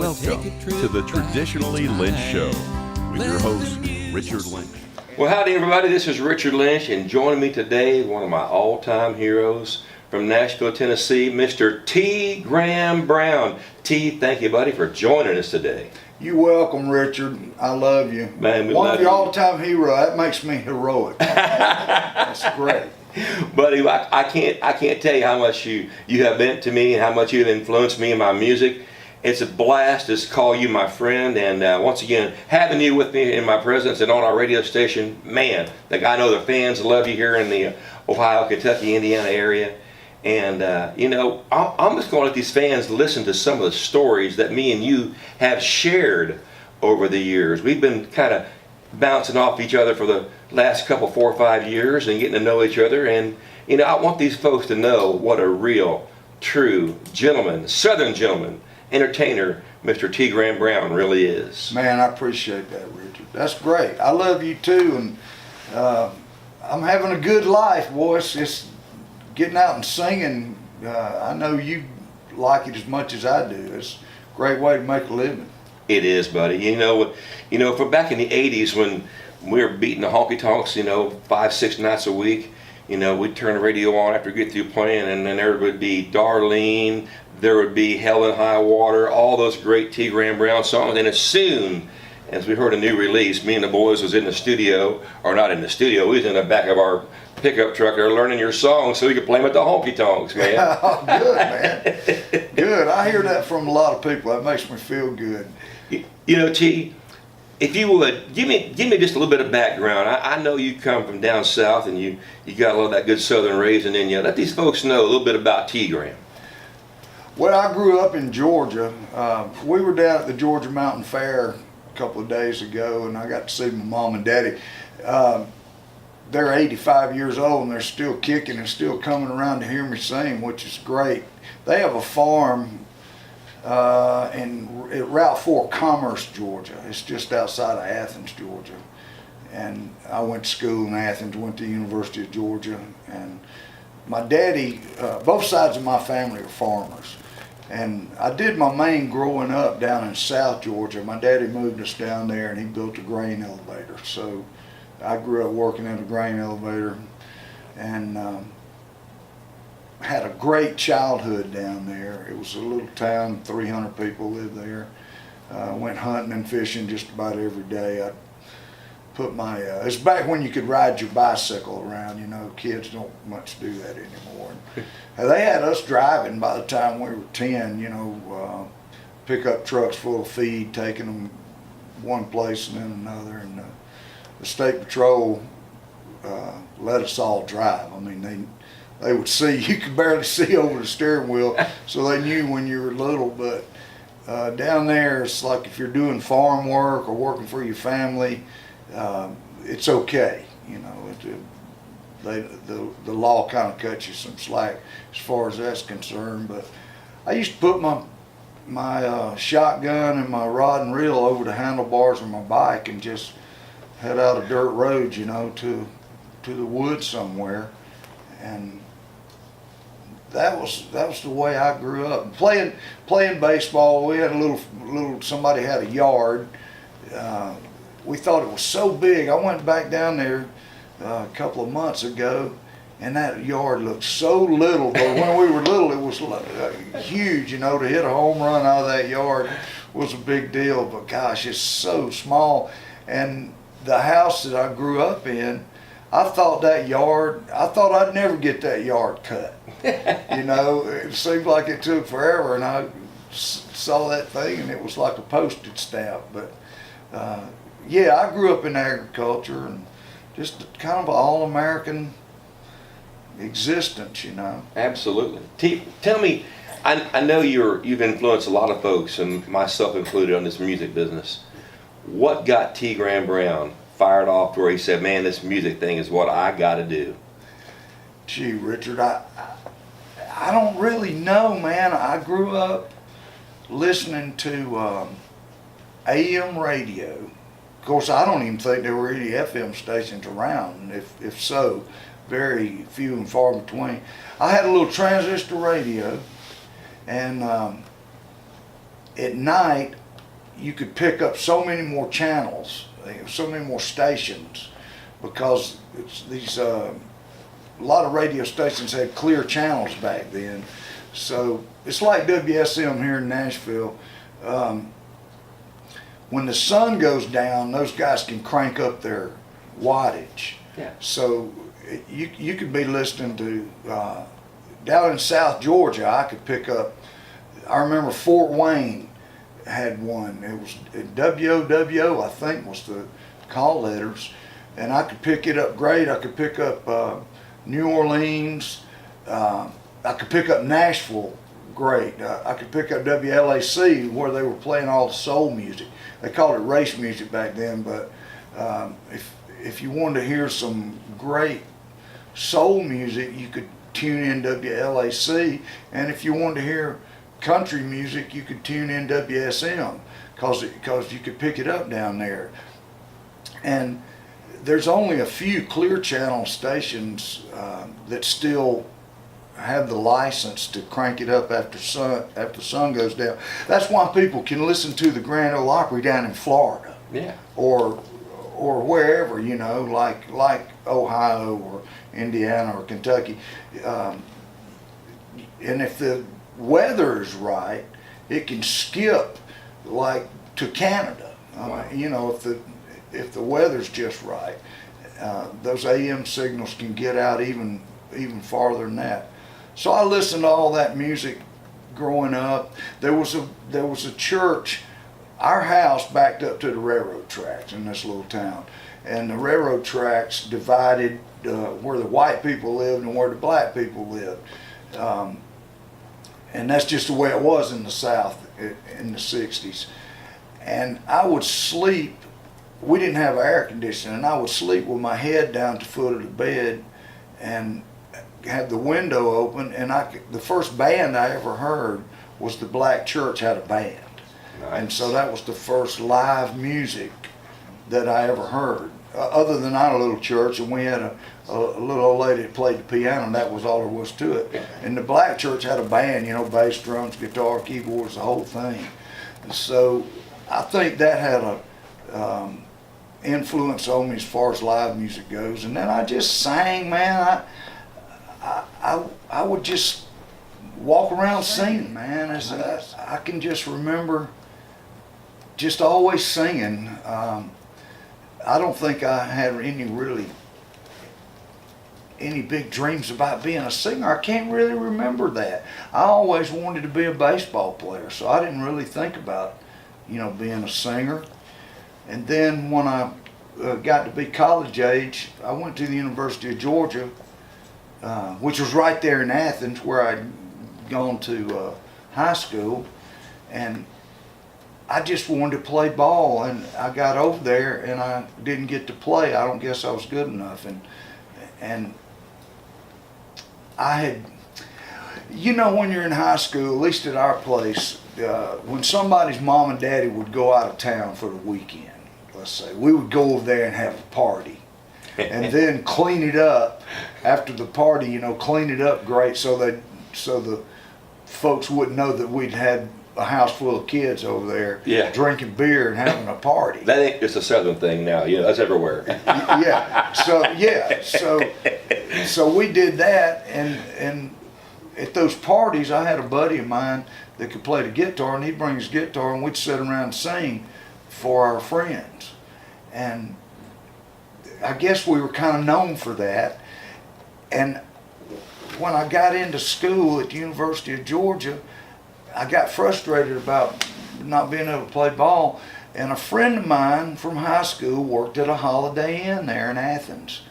Welcome to the Traditionally Lynch Show with your host, Richard Lynch. Well, howdy everybody, this is Richard Lynch, and joining me today, one of my all-time heroes from Nashville, Tennessee, Mr. T. Graham Brown. T, thank you buddy for joining us today. You're welcome, Richard. I love you. Man, we one love of your you. all-time hero. That makes me heroic. That's great. Buddy, I can't tell you how much you have meant to me and how much you've influenced me in my music. It's a blast to call you my friend, and once again, having you with me in my presence and on our radio station, man, like I know the fans love you here in the Ohio, Kentucky, Indiana area. And you know, I'm just going to let these fans listen to some of the stories that me and you have shared over the years. We've been kind of bouncing off each other for the last couple 4 or 5 years and getting to know each other. And you know, I want these folks to know what a real, true gentleman, Southern gentleman, entertainer, Mr. T. Graham Brown really is. Man, I appreciate that, Richard. That's great. I love you too, and I'm having a good life, boys. It's getting out and singing. I know you like it as much as I do. It's a great way to make a living. It is, buddy. You know, for back in the '80s when we were beating the honky tonks, you know, 5-6 nights a week, you know, we'd turn the radio on after we get through playing, and then there would be Darlene, there would be Hell and High Water, all those great T. Graham Brown songs. And as soon as we heard a new release, me and the boys was in the studio, or not in the studio, we was in the back of our pickup truck there learning your songs so we could play them at the honky tonks, man. Oh, good, man. Good. I hear that from a lot of people. That makes me feel good. You know, T, if you would, give me just a little bit of background. I know you come from down south and you got a lot of that good southern raising in you. Let these folks know a little bit about T. Graham. Well, I grew up in Georgia. We were down at the Georgia Mountain Fair a couple of days ago, and I got to see my mom and daddy. They're 85 years old, and they're still kicking and still coming around to hear me sing, which is great. They have a farm at Route 4, Commerce, Georgia. It's just outside of Athens, Georgia. And I went to school in Athens, went to the University of Georgia, and my daddy, both sides of my family are farmers. And I did my main growing up down in South Georgia. My daddy moved us down there and he built a grain elevator. So I grew up working at a grain elevator and had a great childhood down there. It was a little town, 300 people lived there. Went hunting and fishing just about every day. I put my, it's back when you could ride your bicycle around, you know, kids don't much do that anymore. They had us driving by the time we were 10, you know, pickup trucks full of feed, taking them one place and then another, and the state patrol let us all drive. I mean, they would see, you could barely see over the steering wheel, so they knew when you were little. But down there, it's like if you're doing farm work or working for your family, it's okay, you know. The law kind of cuts you some slack as far as that's concerned. But I used to put my shotgun and my rod and reel over the handlebars of my bike and just head out a dirt road, you know, to the woods somewhere. And that was the way I grew up. Playing baseball, we had a little somebody had a yard. We thought it was so big. I went back down there a couple of months ago, and that yard looked so little. But when we were little, it was huge. You know, to hit a home run out of that yard was a big deal. But gosh, it's so small. And the house that I grew up in, I thought I'd never get that yard cut. You know, it seemed like it took forever, and I saw that thing, and it was like a postage stamp. But yeah, I grew up in agriculture and just kind of an all-American existence, you know. Absolutely. T, tell me, I know you've influenced a lot of folks, and myself included, on this music business. What got T. Graham Brown fired off to where he said, man, this music thing is what I got to do? Gee, Richard, I don't really know, man. I grew up listening to AM radio. Of course, I don't even think there were any FM stations around. If so, very few and far between. I had a little transistor radio, and at night, you could pick up so many more channels, so many more stations, because it's these a lot of radio stations had clear channels back then. So it's like WSM here in Nashville. When the sun goes down, those guys can crank up their wattage. Yeah. So you could be listening to down in South Georgia. I could pick up. I remember Fort Wayne had one. It was WOWO, I think, was the call letters, and I could pick it up great. I could pick up New Orleans. I could pick up Nashville great. I could pick up WLAC where they were playing all the soul music. They called it race music back then, but if you wanted to hear some great soul music, you could tune in WLAC, and if you wanted to hear country music, you could tune in WSM, because you could pick it up down there. And there's only a few clear channel stations that still have the license to crank it up after the sun goes down. That's why people can listen to the Grand Ole Opry down in Florida. Yeah. Or wherever, you know, like Ohio or Indiana or Kentucky. And if the weather is right, it can skip like to Canada. Wow. You know, if the weather's just right, those AM signals can get out even farther than that. So I listened to all that music growing up. There was a church. Our house backed up to the railroad tracks in this little town, and the railroad tracks divided where the white people lived and where the black people lived. And that's just the way it was in the South in the 60s. And I would sleep, we didn't have air conditioning, and I would sleep with my head down to the foot of the bed and have the window open, and the first band I ever heard was the black church had a band. Nice. And so that was the first live music that I ever heard. Other than our little church, and we had a little old lady that played the piano, and that was all there was to it. And the black church had a band, you know, bass, drums, guitar, keyboards, the whole thing. And so I think that had a influence on me as far as live music goes. And then I just sang, man. I would just walk around singing, man. I can just remember just always singing. I don't think I had any big dreams about being a singer. I can't really remember that. I always wanted to be a baseball player, so I didn't really think about, you know, being a singer. And then when I got to be college age, I went to the University of Georgia, which was right there in Athens where I'd gone to high school, and I just wanted to play ball, and I got over there and I didn't get to play. I don't guess I was good enough, and I had, you know, when you're in high school, at least at our place, when somebody's mom and daddy would go out of town for the weekend, let's say, we would go over there and have a party. And then clean it up after the party, you know, clean it up great so the folks wouldn't know that we'd had a house full of kids over there, yeah, drinking beer and having a party. That ain't just a Southern thing now, you know, that's everywhere. So we did that, and at those parties I had a buddy of mine that could play the guitar, and he'd bring his guitar and we'd sit around and sing for our friends. And I guess we were kind of known for that. And when I got into school at the University of Georgia, I got frustrated about not being able to play ball. And a friend of mine from high school worked at a Holiday Inn there in Athens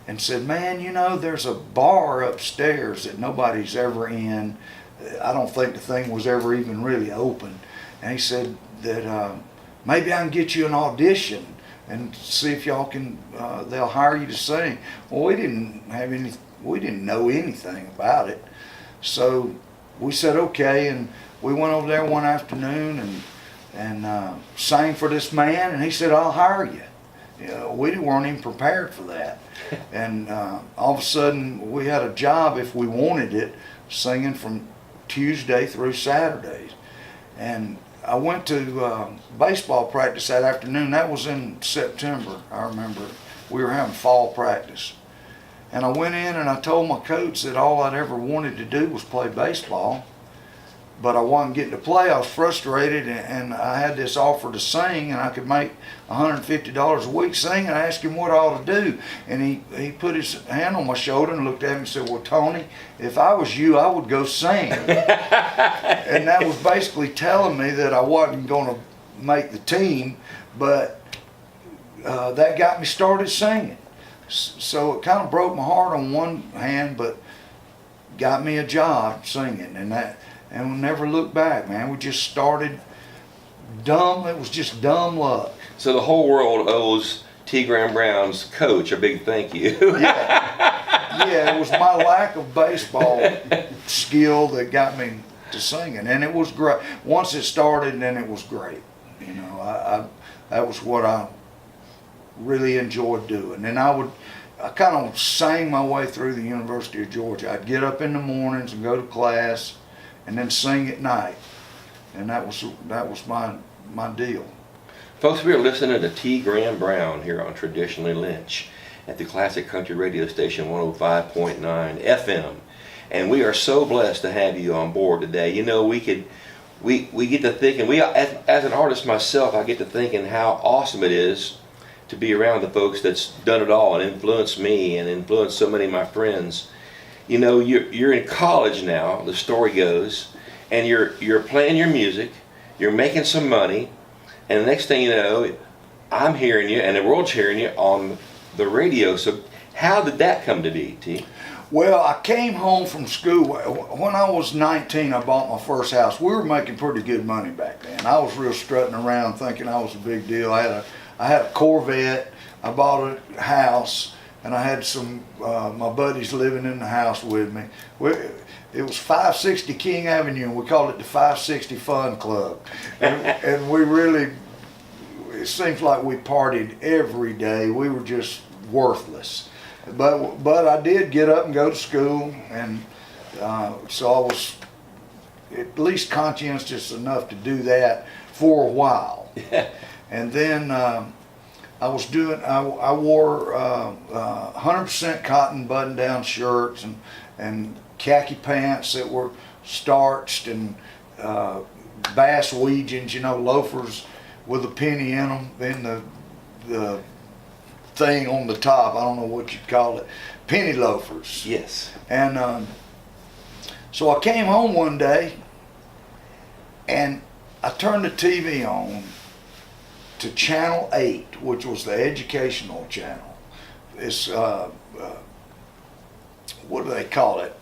and said, man, you know, there's a bar upstairs that nobody's ever in. I don't think the thing was ever even really open. And he said that maybe I can get you an audition and see if y'all can, they'll hire you to sing. Well, we didn't know anything about it. So we said okay, and we went over there one afternoon and sang for this man, and he said, I'll hire you. You know, we weren't even prepared for that. And all of a sudden we had a job, if we wanted it, singing from Tuesday through Saturdays. And I went to baseball practice that afternoon. That was in September, I remember. We were having fall practice. And I went in and I told my coach that all I'd ever wanted to do was play baseball. But I wasn't getting to play. I was frustrated, and I had this offer to sing, and I could make $150 a week singing. I asked him what I ought to do, and he put his hand on my shoulder and looked at me and said, "Well, Tony, if I was you, I would go sing." And that was basically telling me that I wasn't going to make the team, but that got me started singing. So it kind of broke my heart on one hand, but got me a job singing, and we'll never look back, man. We just started dumb. It was just dumb luck. So the whole world owes T. Graham Brown's coach a big thank you. Yeah, it was my lack of baseball skill that got me to singing, and it was great. Once it started, then it was great. You know, that was what I really enjoyed doing. And I kind of sang my way through the University of Georgia. I'd get up in the mornings and go to class, and then sing at night, and that was my deal. Folks, we are listening to T. Graham Brown here on Traditionally Lynch at the classic country radio station 105.9 FM, and we are so blessed to have you on board today. You know, we get to thinking, as an artist myself, I get to thinking how awesome it is to be around the folks that's done it all and influenced me and influenced so many of my friends. You know, you're in college now, the story goes, and you're playing your music, you're making some money, and the next thing you know, I'm hearing you and the world's hearing you on the radio. So how did that come to be, T? Well, I came home from school. When I was 19, I bought my first house. We were making pretty good money back then. I was real strutting around thinking I was a big deal. I had a Corvette. I bought a house. And I had some my buddies living in the house with me. It was 560 King Avenue, and we called it the 560 Fun Club. And we really, it seems like we partied every day. We were just worthless. But I did get up and go to school, and so I was at least conscientious enough to do that for a while. And then I wore 100% cotton button-down shirts and khaki pants that were starched, and bass Weegians, you know, loafers with a penny in them, then the thing on the top, I don't know what you'd call it, penny loafers. Yes. And so I came home one day, and I turned the TV on to Channel 8, which was the educational channel. It's, what do they call it?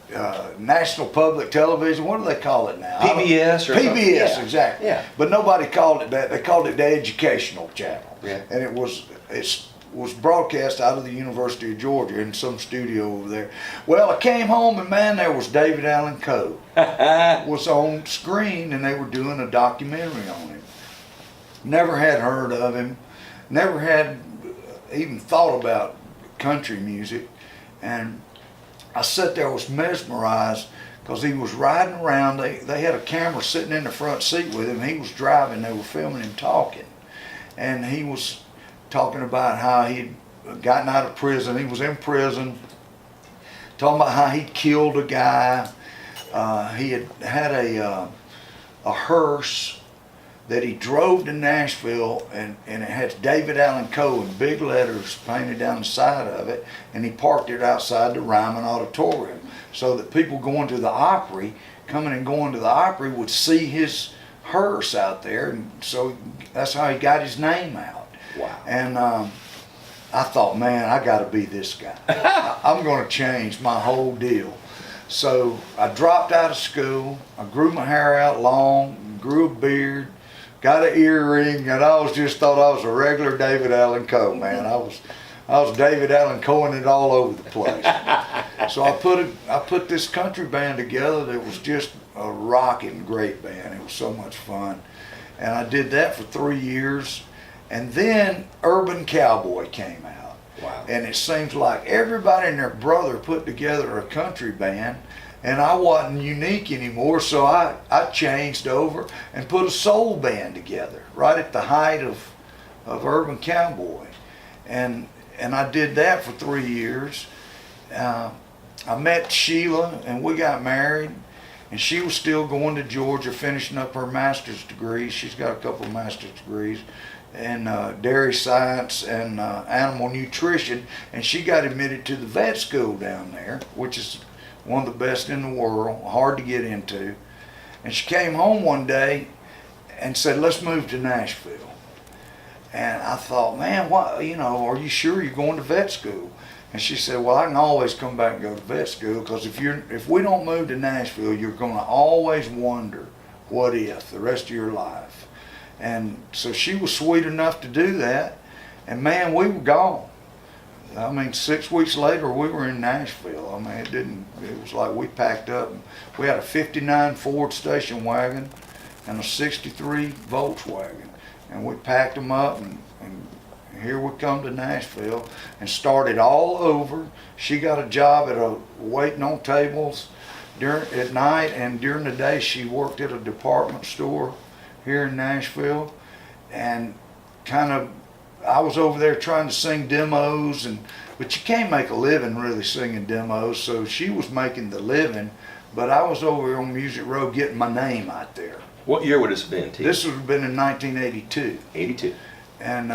National Public Television, what do they call it now? PBS or PBS, something. Yeah. exactly. Yeah. But nobody called it that. They called it the educational channel. Yeah. And it was broadcast out of the University of Georgia in some studio over there. Well, I came home, and man, there was David Allen Coe was on screen, and they were doing a documentary on him. Never had heard of him, never had even thought about country music, and I sat there, was mesmerized, because he was riding around. They had a camera sitting in the front seat with him. He was driving. They were filming him talking, and he was talking about how he'd gotten out of prison. He was in prison, talking about how he'd killed a guy. He had a hearse that he drove to Nashville, and it had David Allen Coe in big letters painted down the side of it, and he parked it outside the Ryman Auditorium so that people going to the Opry, coming and going to the Opry, would see his hearse out there, and so that's how he got his name out. Wow. And I thought, man, I got to be this guy. I'm going to change my whole deal. So I dropped out of school. I grew my hair out long, grew a beard, got an earring, and I just thought I was a regular David Allen Coe, man. I was David Allen Cohen it all over the place. So I put this country band together that was just a rocking great band. It was so much fun, and I did that for 3 years, and then Urban Cowboy came out. Wow. And it seems like everybody and their brother put together a country band, and I wasn't unique anymore, so I changed over and put a soul band together right at the height of Urban Cowboy. And I did that for 3 years. I met Sheila and we got married, and she was still going to Georgia finishing up her master's degree. She's got a couple of master's degrees in dairy science and animal nutrition, and she got admitted to the vet school down there, which is one of the best in the world, hard to get into. And she came home one day and said, let's move to Nashville. And I thought, man, what, are you sure you're going to vet school? And she said, well, I can always come back and go to vet school, because if we don't move to Nashville, you're going to always wonder what if the rest of your life. And so she was sweet enough to do that, and man, we were gone. I mean, 6 weeks later, we were in Nashville. I mean, it was like we packed up. We had a 59 Ford station wagon and a 63 Volkswagen, and we packed them up, and here we come to Nashville and started all over. She got a job waiting on tables at night, and during the day she worked at a department store here in Nashville. And I was over there trying to sing demos, but you can't make a living really singing demos, so she was making the living, but I was over here on Music Row getting my name out there. What year would this have been, T? This would have been in 1982. 82. And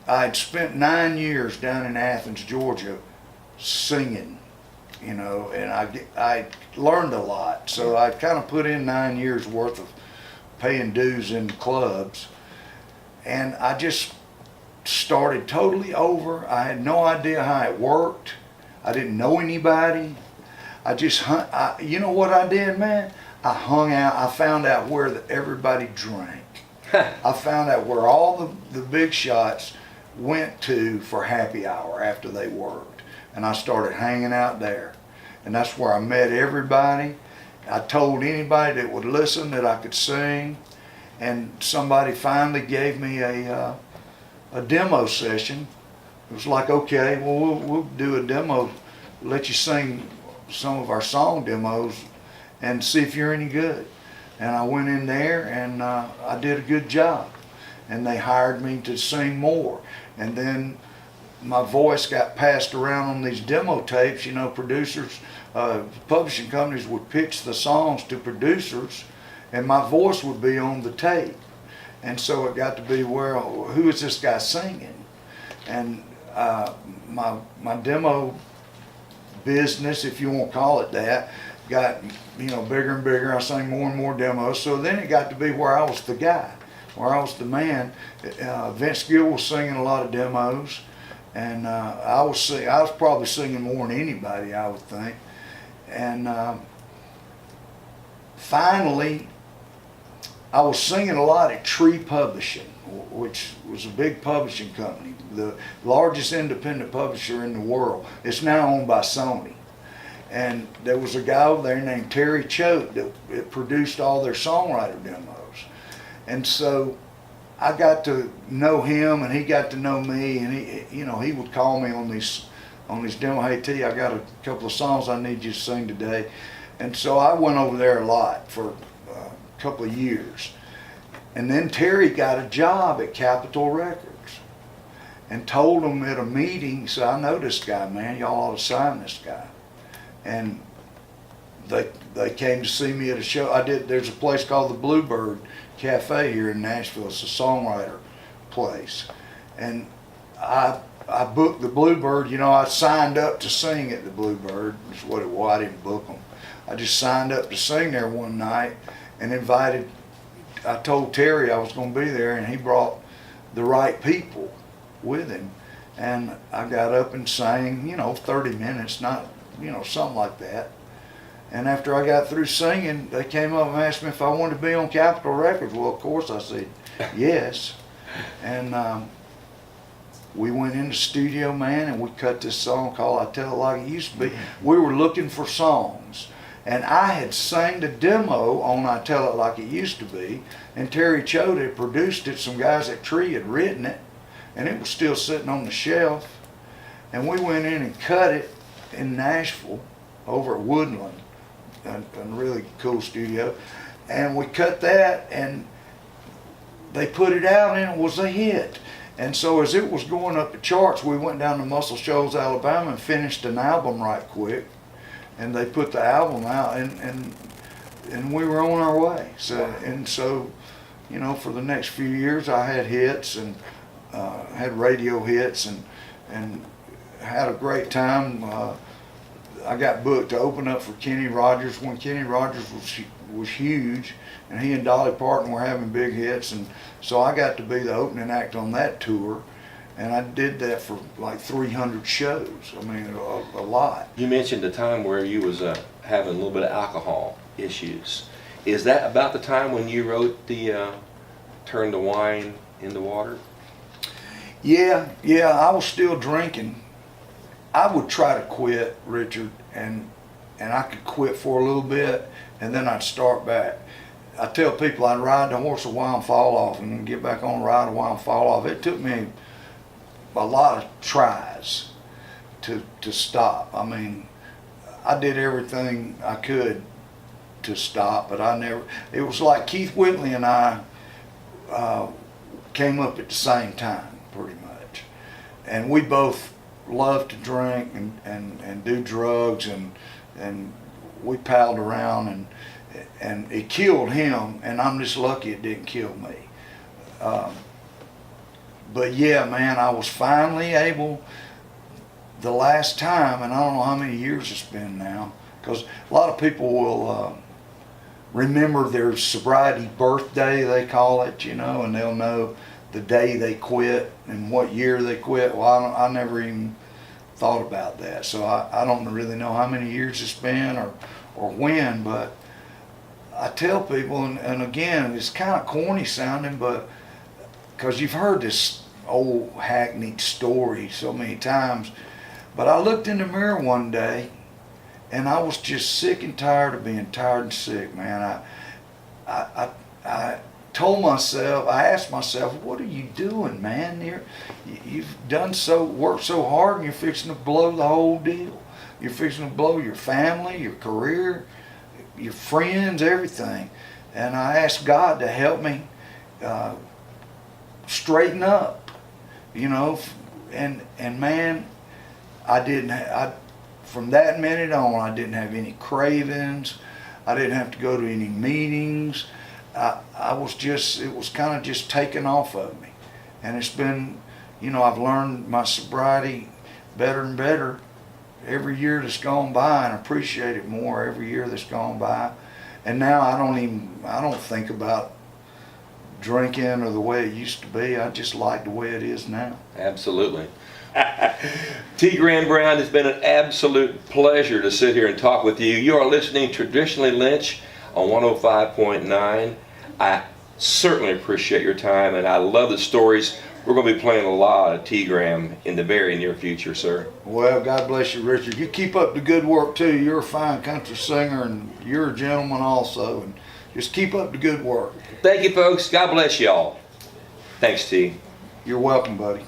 I'd spent 9 years down in Athens, Georgia, singing, and I learned a lot. So I kind of put in 9 years worth of paying dues in clubs, and I just started totally over. I had no idea how it worked. I didn't know anybody. I just you know what I did, man? I hung out. I found out where everybody drank. I found out where all the big shots went to for happy hour after they worked, and I started hanging out there, and that's where I met everybody. I told anybody that would listen that I could sing, and somebody finally gave me a demo session. It was like, okay, well, we'll do a demo, let you sing some of our song demos and see if you're any good. And I went in there, and I did a good job, and they hired me to sing more. And then my voice got passed around on these demo tapes. Producers, publishing companies would pitch the songs to producers, and my voice would be on the tape. And so it got to be, well, who is this guy singing? And my demo business, if you want to call it that, got bigger and bigger. I sang more and more demos. So then it got to be where I was the guy, where I was the man. Vince Gill was singing a lot of demos, and I was probably singing more than anybody, I would think. And finally, I was singing a lot at Tree Publishing, which was a big publishing company, the largest independent publisher in the world. It's now owned by Sony. And there was a guy over there named Terry Choate that produced all their songwriter demos. And so I got to know him, and he got to know me, and he would call me on these demos. Hey T, I got a couple of songs I need you to sing today. And so I went over there a lot for a couple of years. And then Terry got a job at Capitol Records and told them at a meeting, he said, I know this guy, man, y'all ought to sign this guy. And they came to see me at a show. There's a place called the Bluebird Cafe here in Nashville. It's a songwriter place. And I booked the Bluebird. I signed up to sing at the Bluebird, is what it was. I didn't book them. I just signed up to sing there one night and I told Terry I was going to be there, and he brought the right people with him. And I got up and sang, 30 minutes, not, something like that. And after I got through singing, they came up and asked me if I wanted to be on Capitol Records. Well, of course I said yes. And we went in the studio, man, and we cut this song called I Tell It Like It Used to Be. We were looking for songs. And I had sang the demo on I Tell It Like It Used to Be, and Terry Choate had produced it. Some guys at Tree had written it, and it was still sitting on the shelf. And we went in and cut it in Nashville, over at Woodland, a really cool studio, and we cut that, and they put it out, and it was a hit. And so as it was going up the charts, we went down to Muscle Shoals, Alabama, and finished an album right quick. And they put the album out, and we were on our way. So, you know, for the next few years, I had hits and had radio hits, and had a great time. I got booked to open up for Kenny Rogers when Kenny Rogers was huge, and he and Dolly Parton were having big hits, and so I got to be the opening act on that tour, and I did that for like 300 shows. I mean, a lot. You mentioned the time where you was having a little bit of alcohol issues. Is that about the time when you wrote the Turn the Wine into Water? Yeah, I was still drinking. I would try to quit, Richard, and I could quit for a little bit, and then I'd start back. I tell people I'd ride the horse a while and fall off, and then get back on the ride a while and fall off. It took me a lot of tries to stop. I mean, I did everything I could to stop, but I never. It was like Keith Whitley and I came up at the same time, pretty much, and we both loved to drink and do drugs, and we palled around, and it killed him, and I'm just lucky it didn't kill me. But yeah, man, I was finally able, the last time, and I don't know how many years it's been now, because a lot of people will remember their sobriety birthday, they call it, you know, and they'll know the day they quit and what year they quit. Well, I never even thought about that, so I don't really know how many years it's been or when, but I tell people, and again, it's kind of corny sounding, but because you've heard this old hackneyed story so many times, but I looked in the mirror one day, and I was just sick and tired of being tired and sick, man. I told myself, I asked myself, what are you doing, man? You've worked so hard, and you're fixing to blow the whole deal. You're fixing to blow your family, your career, your friends, everything. And I asked God to help me straighten up, you know, and man, from that minute on, I didn't have any cravings. I didn't have to go to any meetings. It was kind of just taken off of me. And it's been, you know, I've learned my sobriety better and better every year that's gone by, and appreciate it more every year that's gone by. And now I don't think about drinking or the way it used to be. I just like the way it is now. Absolutely. T. Graham Brown, it's been an absolute pleasure to sit here and talk with you. You are listening to Traditionally Lynch on 105.9. I certainly appreciate your time, and I love the stories. We're going to be playing a lot of T. Graham in the very near future, sir. Well, God bless you, Richard. You keep up the good work, too. You're a fine country singer, and you're a gentleman also, and just keep up the good work. Thank you, folks. God bless y'all. Thanks, T. You're welcome, buddy.